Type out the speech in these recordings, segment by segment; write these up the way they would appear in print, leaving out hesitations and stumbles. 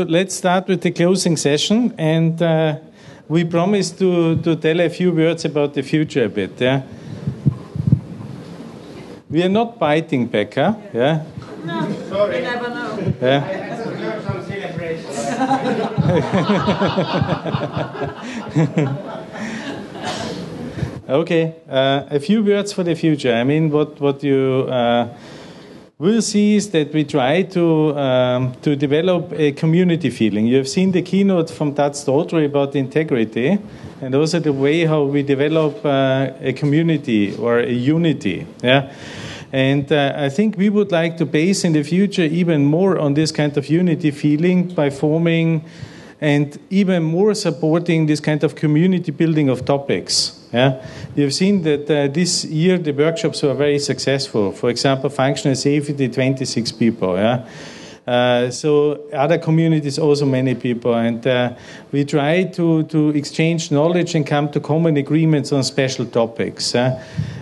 Let's start with the closing session, and we promise to tell a few words about the future a bit. Yeah? We are not biting back, huh? Yeah? No, sorry. You never know. Yeah? I have to learn some celebration. Okay, a few words for the future. I mean, what you will see is that we try to develop a community feeling. You have seen the keynote from Tats Daughtry about integrity, and also the way how we develop a community or a unity. Yeah. And I think we would like to base in the future even more on this kind of unity feeling by forming and even more supporting this kind of community building of topics. Yeah? You've seen that this year the workshops were very successful. For example, functional safety, 26 people. Yeah? So other communities, also many people. And we try to exchange knowledge and come to common agreements on special topics.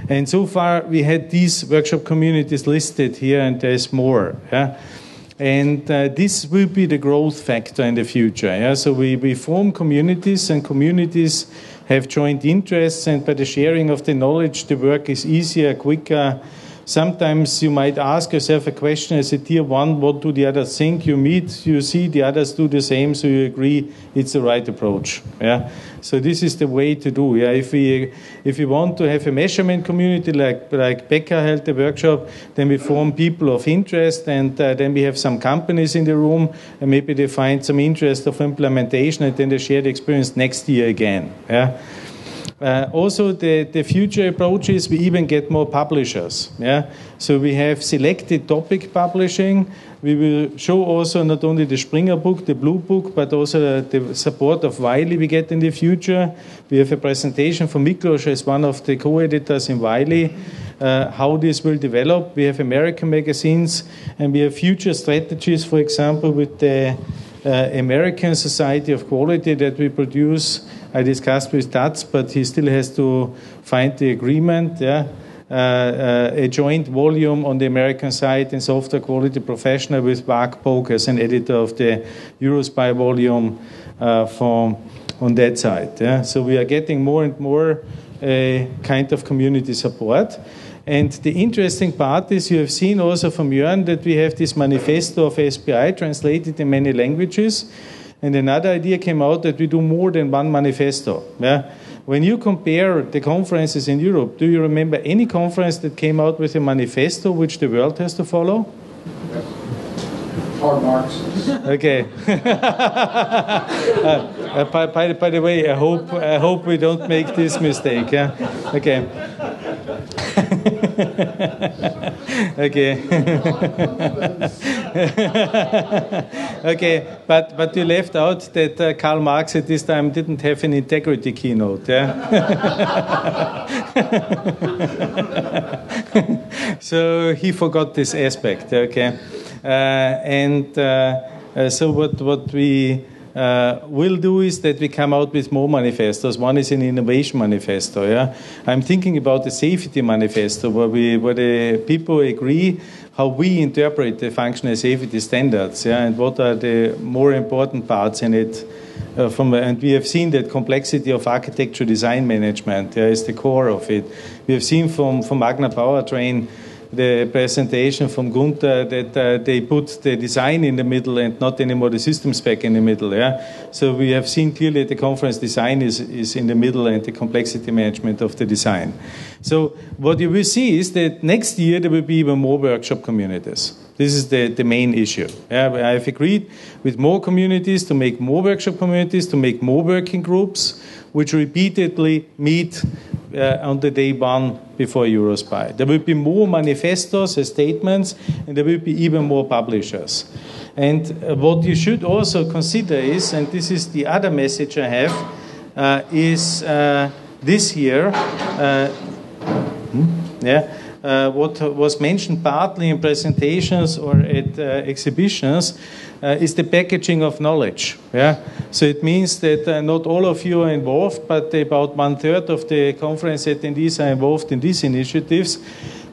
And so far we had these workshop communities listed here, and there's more. Yeah? And this will be the growth factor in the future. Yeah? So we form communities, and communities have joint interests, and by the sharing of the knowledge, the work is easier, quicker. Sometimes you might ask yourself a question as a tier one, what do the others think? You meet, you see the others do the same, so you agree it's the right approach. Yeah. So this is the way to do. Yeah. If we want to have a measurement community like Becca held the workshop, then we form people of interest, and then we have some companies in the room, and maybe they find some interest of implementation, and then they share the experience next year again. Yeah. Also, the future approach is we even get more publishers. Yeah? So we have selected topic publishing. We will show also not only the Springer book, the Blue book, but also the support of Wiley we get in the future. We have a presentation from Miklos as one of the co-editors in Wiley, how this will develop. We have American magazines, and we have future strategies, for example, with the American Society of Quality that we produce. I discussed with Tats, but he still has to find the agreement. Yeah? A joint volume on the American side in software quality professional with Mark Polk as an editor of the EuroSPI volume on that side. Yeah? So we are getting more and more kind of community support. And the interesting part is you have seen also from Jörn that we have this manifesto of SPI translated in many languages. And another idea came out that we do more than one manifesto. Yeah? When you compare the conferences in Europe, do you remember any conference that came out with a manifesto which the world has to follow? Karl Marx. Okay. By the way, I hope we don't make this mistake. Yeah? Okay. Okay. Okay, but you left out that Karl Marx at this time didn't have an integrity keynote. Yeah? So he forgot this aspect. Okay, so what we will do is that we come out with more manifestos. One is an innovation manifesto. Yeah, I'm thinking about the safety manifesto where the people agree how we interpret the functional safety standards. Yeah, and what are the more important parts in it. And we have seen that complexity of architecture design management is the core of it. We have seen from Magna Powertrain the presentation from Gunther that they put the design in the middle and not anymore the system spec in the middle. Yeah? So we have seen clearly at the conference design is in the middle and the complexity management of the design. So what you will see is that next year there will be even more workshop communities. This is the main issue. Yeah? I've agreed with more communities to make more workshop communities, to make more working groups, which repeatedly meet on the day one before EuroSPI. There will be more manifestos and statements, and there will be even more publishers. And what you should also consider is, and this is the other message I have, is this year, what was mentioned partly in presentations or at exhibitions, is the packaging of knowledge. Yeah? So it means that not all of you are involved, but about 1/3 of the conference attendees are involved in these initiatives,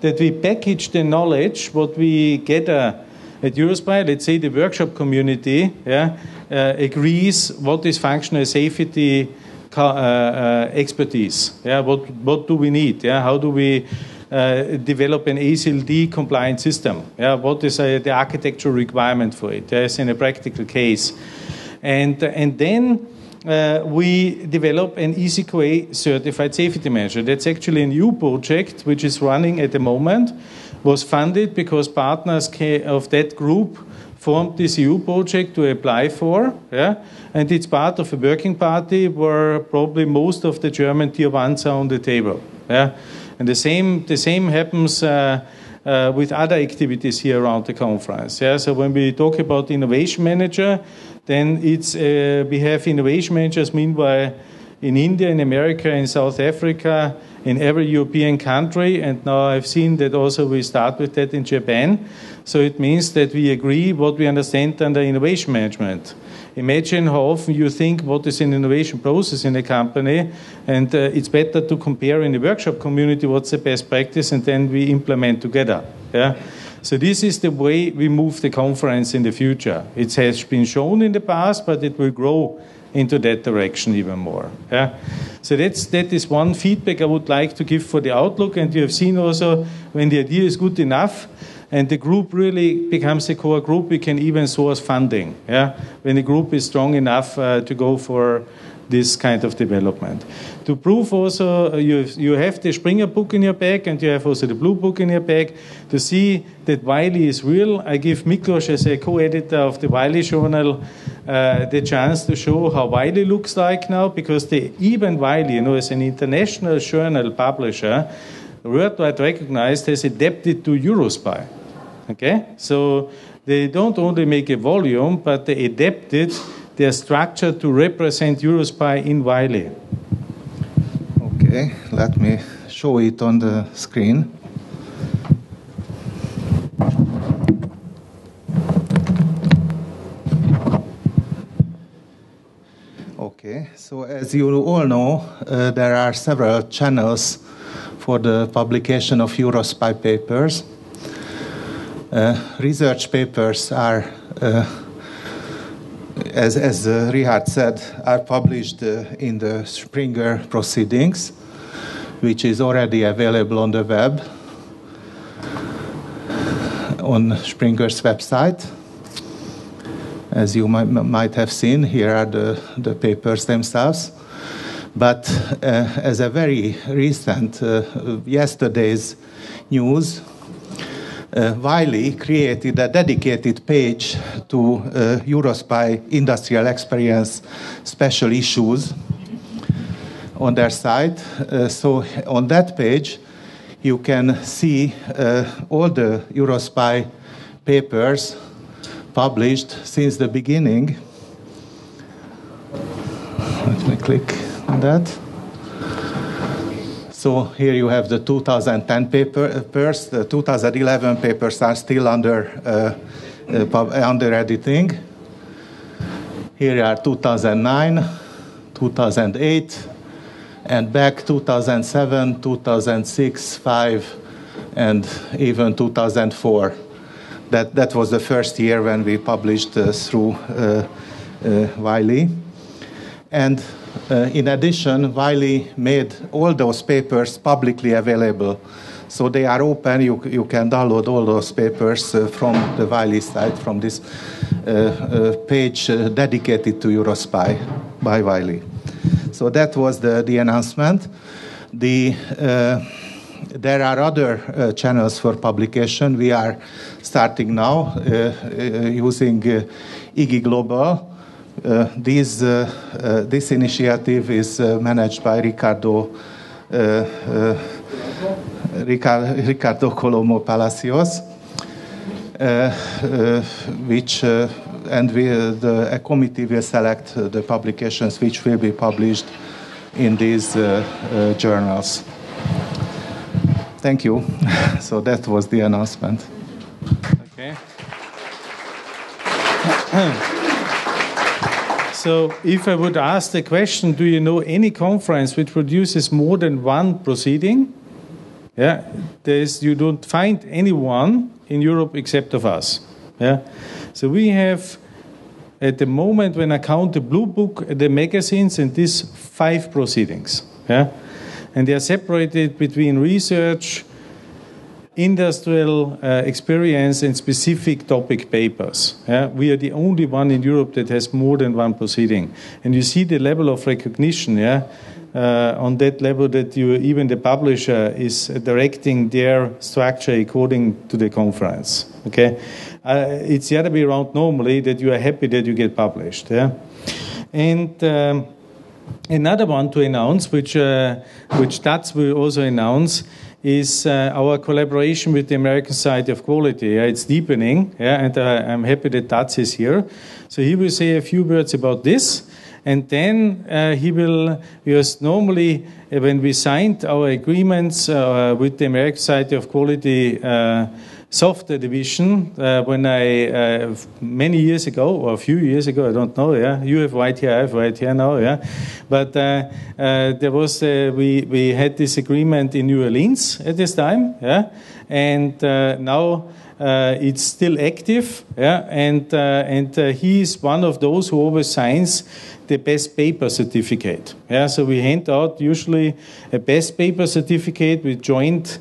that we package the knowledge, what we gather at EuroSPI, let's say the workshop community agrees what is functional safety expertise. What do we need? How do we develop an ASIL-D compliant system? What is the architectural requirement for it? Yes, in a practical case. And then we develop an ECQA certified safety measure. That's actually a new project which is running at the moment, was funded because partners of that group formed this EU project to apply for, and it's part of a working party where probably most of the German tier ones are on the table. And the same happens with other activities here around the conference. So when we talk about innovation manager, then it's we have innovation managers meanwhile in India, in America, in South Africa, in every European country, and now I've seen that also we start with that in Japan. So it means that we agree what we understand under innovation management. Imagine how often you think what is an innovation process in a company, and it's better to compare in the workshop community what's the best practice, and then we implement together. So this is the way we move the conference in the future. It has been shown in the past, but it will grow into that direction even more. So that is one feedback I would like to give for the outlook. And you have seen also when the idea is good enough and the group really becomes a core group, we can even source funding. When the group is strong enough to go for this kind of development. To prove also, you have the Springer book in your bag and you have also the Blue book in your bag to see that Wiley is real. I give Miklos as a co-editor of the Wiley journal the chance to show how Wiley looks like now, because even Wiley, as an international journal publisher, worldwide recognized, has adapted to EuroSPI. Okay? So they don't only make a volume, but they adapted their structure to represent EuroSPI in Wiley. Okay, let me show it on the screen. Okay, so as you all know, there are several channels for the publication of EuroSPI papers. Research papers are as Richard said, are published in the Springer Proceedings, which is already available on the web, on Springer's website. As you might have seen, here are the papers themselves. But as a very recent, yesterday's news, Wiley created a dedicated page to EuroSPI industrial experience special issues on their site. So on that page, you can see all the EuroSPI papers published since the beginning. Let me click on that. So here you have the 2010 papers. The 2011 papers are still under editing. Here are 2009, 2008, and back 2007, 2006, 2005, and even 2004. That was the first year when we published through Wiley. And in addition, Wiley made all those papers publicly available. So they are open. You can download all those papers from the Wiley site, from this page dedicated to EuroSPI by Wiley. So that was the announcement. There are other channels for publication. We are starting now using IGI Global. This initiative is managed by Ricardo Colomo Palacios, a committee will select the publications which will be published in these journals. Thank you. So that was the announcement. Okay. So if I would ask the question, do you know any conference which produces more than one proceeding? You don't find anyone in Europe except of us. Yeah? So we have, at the moment, when I count the Blue Book, the magazines, and these 5 proceedings. Yeah? And they are separated between research, industrial experience, and specific topic papers. Yeah? We are the only one in Europe that has more than 1 proceeding. And you see the level of recognition, yeah? On that level that even the publisher is directing their structure according to the conference. Okay? It's the other way around normally, that you are happy that you get published. Yeah? And another one to announce, which TATS will also announce, is our collaboration with the American Society of Quality. It's deepening, and I'm happy that TATS is here. So he will say a few words about this, and then he will, because normally when we signed our agreements with the American Society of Quality software division, when I, many years ago, or a few years ago, I don't know, yeah, you have white hair, I have white hair now, yeah, but there was, we had this agreement in New Orleans at this time, yeah, and now it's still active, yeah, and he is one of those who always signs the best paper certificate, yeah, so we hand out usually a best paper certificate with joint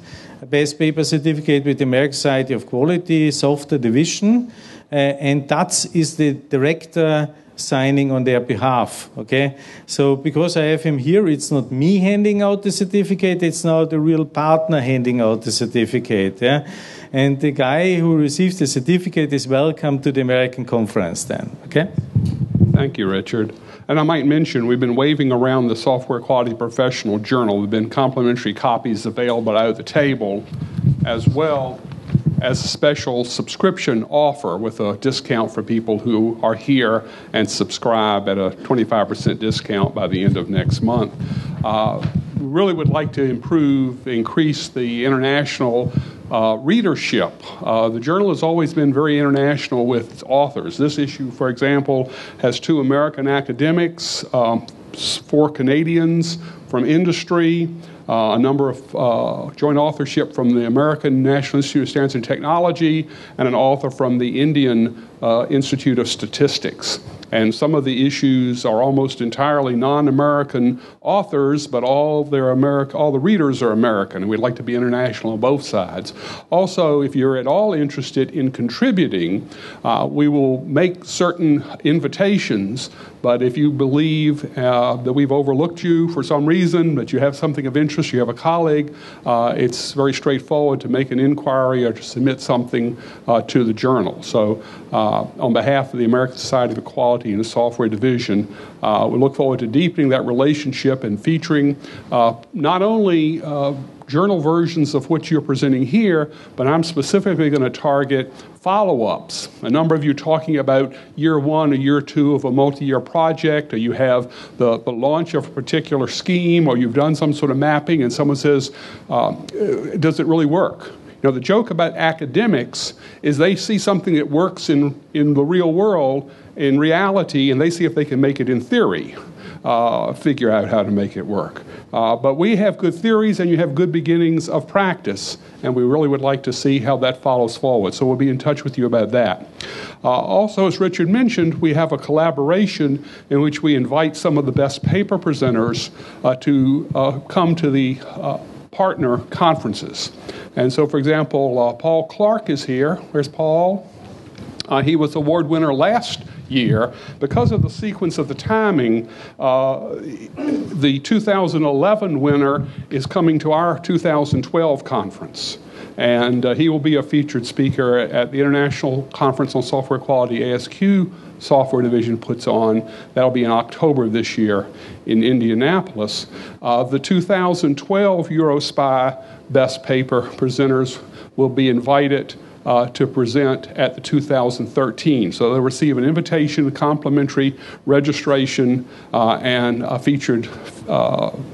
best paper certificate with the American Society of Quality software division, and TATS is the director signing on their behalf. Okay, so because I have him here, it's not me handing out the certificate; it's now the real partner handing out the certificate. Yeah, and the guy who receives the certificate is welcome to the American conference. Then, okay. Thank you, Richard. And I might mention, we've been waving around the Software Quality Professional Journal. There have been complimentary copies available out at the table, as well as a special subscription offer with a discount for people who are here and subscribe at a 25% discount by the end of next month. We really would like to increase the international readership. The journal has always been very international with its authors. This issue, for example, has 2 American academics, 4 Canadians from industry, a number of joint authorship from the American National Institute of Standards and Technology, and an author from the Indian Institute of Statistics. And some of the issues are almost entirely non-American authors, but all the readers are American, and we'd like to be international on both sides. Also, if you're at all interested in contributing, we will make certain invitations, but if you believe that we've overlooked you for some reason, that you have something of interest, you have a colleague, it's very straightforward to make an inquiry or to submit something to the journal. So on behalf of the American Society of Quality and the Software Division, we look forward to deepening that relationship and featuring not only journal versions of what you're presenting here, but I'm specifically going to target follow-ups. A number of you talking about year 1 or year 2 of a multi-year project, or you have the launch of a particular scheme, or you've done some sort of mapping, and someone says, does it really work? You know, the joke about academics is they see something that works in the real world, in reality, and they see if they can make it in theory, figure out how to make it work. But we have good theories, and you have good beginnings of practice, and we really would like to see how that follows forward. So we'll be in touch with you about that. Also, as Richard mentioned, we have a collaboration in which we invite some of the best paper presenters to come to the partner conferences. And so, for example, Paul Clark is here. Where's Paul? He was award winner last year. Because of the sequence of the timing, the 2011 winner is coming to our 2012 conference. And he will be a featured speaker at the International Conference on Software Quality ASQ Software Division puts on. That'll be in October of this year in Indianapolis. The 2012 EuroSPI Best Paper presenters will be invited to present at the 2013. So they'll receive an invitation, a complimentary registration, and a featured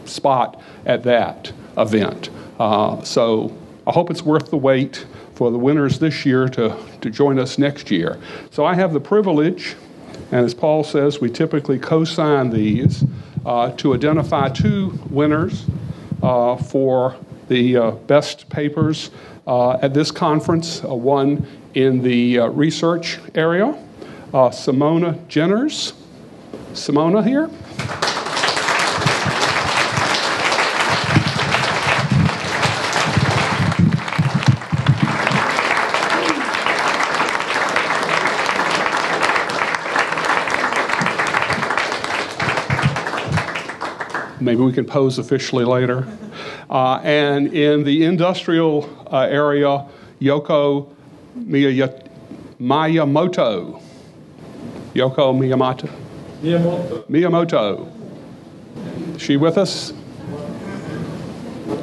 spot at that event. So I hope it's worth the wait for the winners this year to join us next year. So I have the privilege, and as Paul says, we typically co-sign these, to identify 2 winners for the best papers at this conference, one in the research area, Simona Jenners. Simona here. Maybe we can pose officially later. And in the industrial area, Yoko Miyamoto. Yoko Miyamoto. Miyamoto. Is she with us?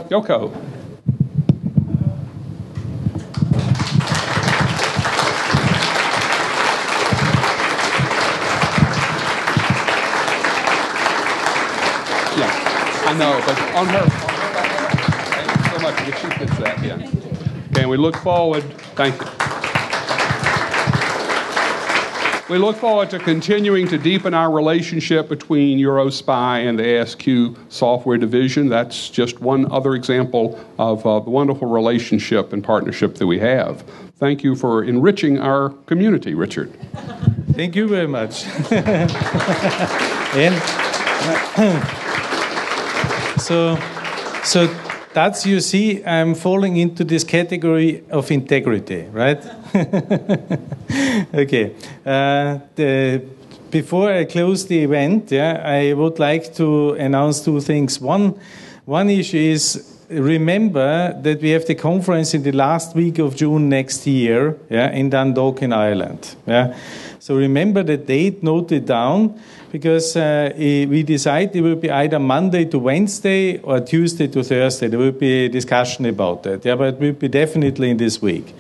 Yoko. I know, but on her thank you so much that she gets that, yeah. Okay, and we look forward, thank you. We look forward to continuing to deepen our relationship between EuroSPI and the ASQ software division. That's just one other example of the wonderful relationship and partnership that we have. Thank you for enriching our community, Richard. Thank you very much. So that's, you see, I'm falling into this category of integrity, right? Okay. Before I close the event, I would like to announce two things. One issue is, remember that we have the conference in the last week of June next year, in Dundalk in Ireland. So remember the date, note it down, because we decide it will be either Monday to Wednesday or Tuesday to Thursday. There will be a discussion about that, but it will be definitely in this week.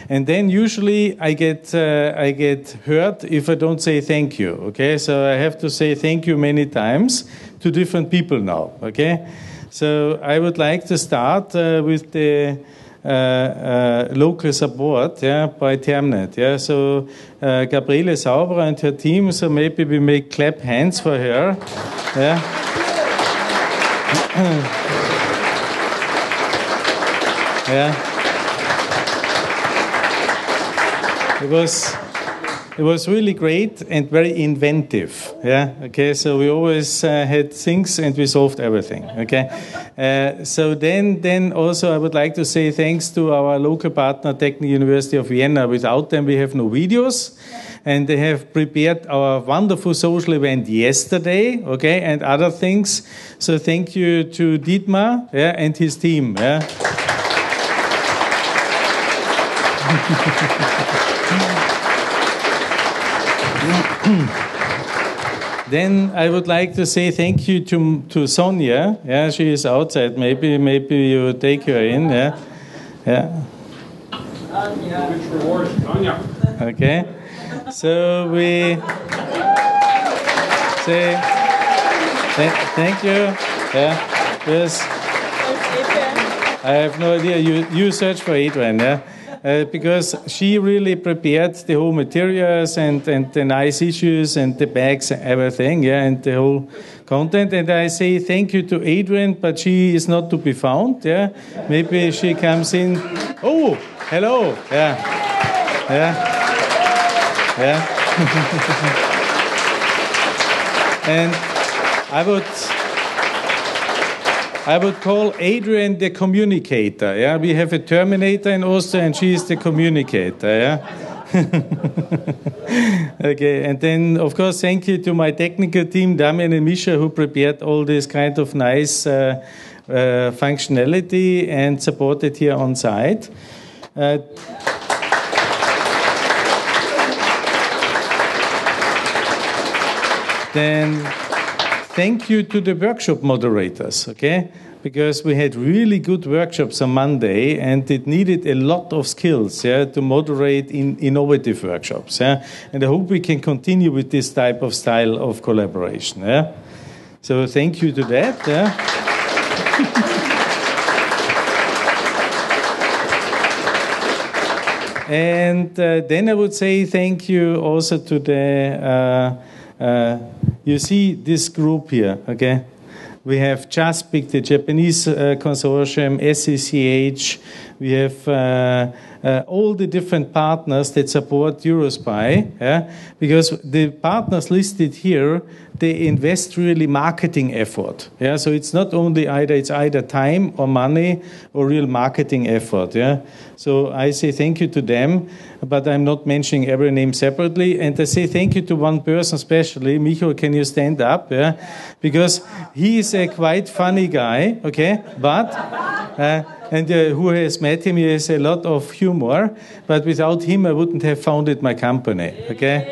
And then usually I get hurt if I don't say thank you, okay? So I have to say thank you many times to different people now, okay? So I would like to start with the local support by Termnet. So Gabriele Sauberer and her team, so maybe we may clap hands for her. It was really great and very inventive. Okay. So we always had things and we solved everything. Okay. So then also I would like to say thanks to our local partner, Technical University of Vienna. Without them, we have no videos, and they have prepared our wonderful social event yesterday. Okay, and other things. So thank you to Dietmar and his team. Then I would like to say thank you to Sonia. She is outside. Maybe you take her in. Okay. So we say thank you. Yes. I have no idea. You search for Adrian. Because she really prepared the whole materials and the nice issues and the bags and everything, and the whole content. And I say thank you to Adrian, but she is not to be found. Maybe she comes in. Oh, hello. And I would call Adrian the communicator. We have a Terminator in Austria, and she is the communicator. Okay, and then of course thank you to my technical team, Damian and Misha, who prepared all this kind of nice functionality and supported here on site. Then thank you to the workshop moderators, okay? Because we had really good workshops on Monday, and it needed a lot of skills to moderate innovative workshops. And I hope we can continue with this type of style of collaboration. So thank you to that. And then I would say thank you also to the... you see this group here, okay? We have JASPIC, the Japanese consortium, SCCH, We have all the different partners that support EuroSPI, yeah? Because the partners listed here, they invest really marketing effort. Yeah? So it's not only it's either time or money or real marketing effort. Yeah? So I say thank you to them, but I'm not mentioning every name separately. And I say thank you to one person especially. Micho, can you stand up? Yeah? Because he is a quite funny guy, okay? But... who has met him, he has a lot of humor, but without him I wouldn't have founded my company, okay?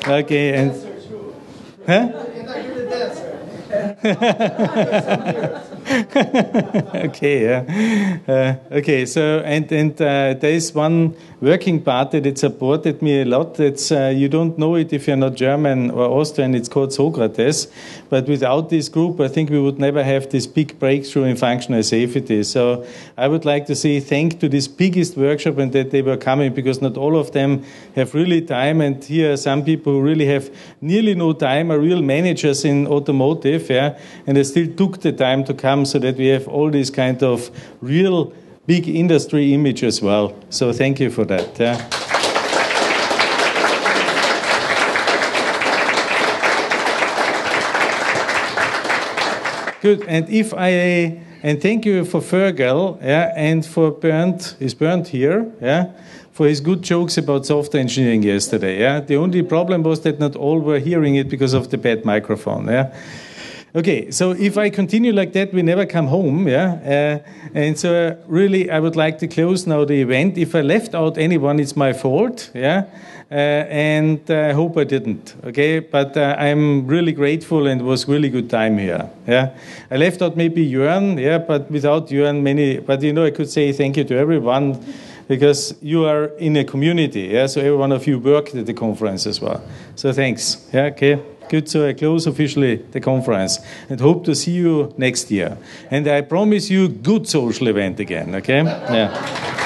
Okay, and... Huh? Okay, yeah. Okay, so and there is one working party that supported me a lot. It's you don't know it if you're not German or Austrian. It's called Socrates. But without this group, I think we would never have this big breakthrough in functional safety. So I would like to say thank to this biggest workshop and that they were coming, because not all of them have really time. And here are some people who really have nearly no time, are real managers in automotive, yeah. And they still took the time to come so that we have all this kind of real big industry image as well. So thank you for that. Yeah. Good. And thank you for Fergal, yeah, and for Bernd here, yeah, for his good jokes about software engineering yesterday. Yeah. The only problem was that not all were hearing it because of the bad microphone. Yeah. Okay, so if I continue like that, we never come home, yeah? And so really, I would like to close now the event. If I left out anyone, it's my fault, yeah? And I hope I didn't, okay? But I'm really grateful, and it was really good time here, yeah? I left out maybe Jörn, yeah, but without Jörn, but I could say thank you to everyone, because you are in a community, yeah? So every one of you worked at the conference as well. So thanks, yeah, okay? Good, so I close officially the conference and hope to see you next year. And I promise you good social event again, okay? Yeah.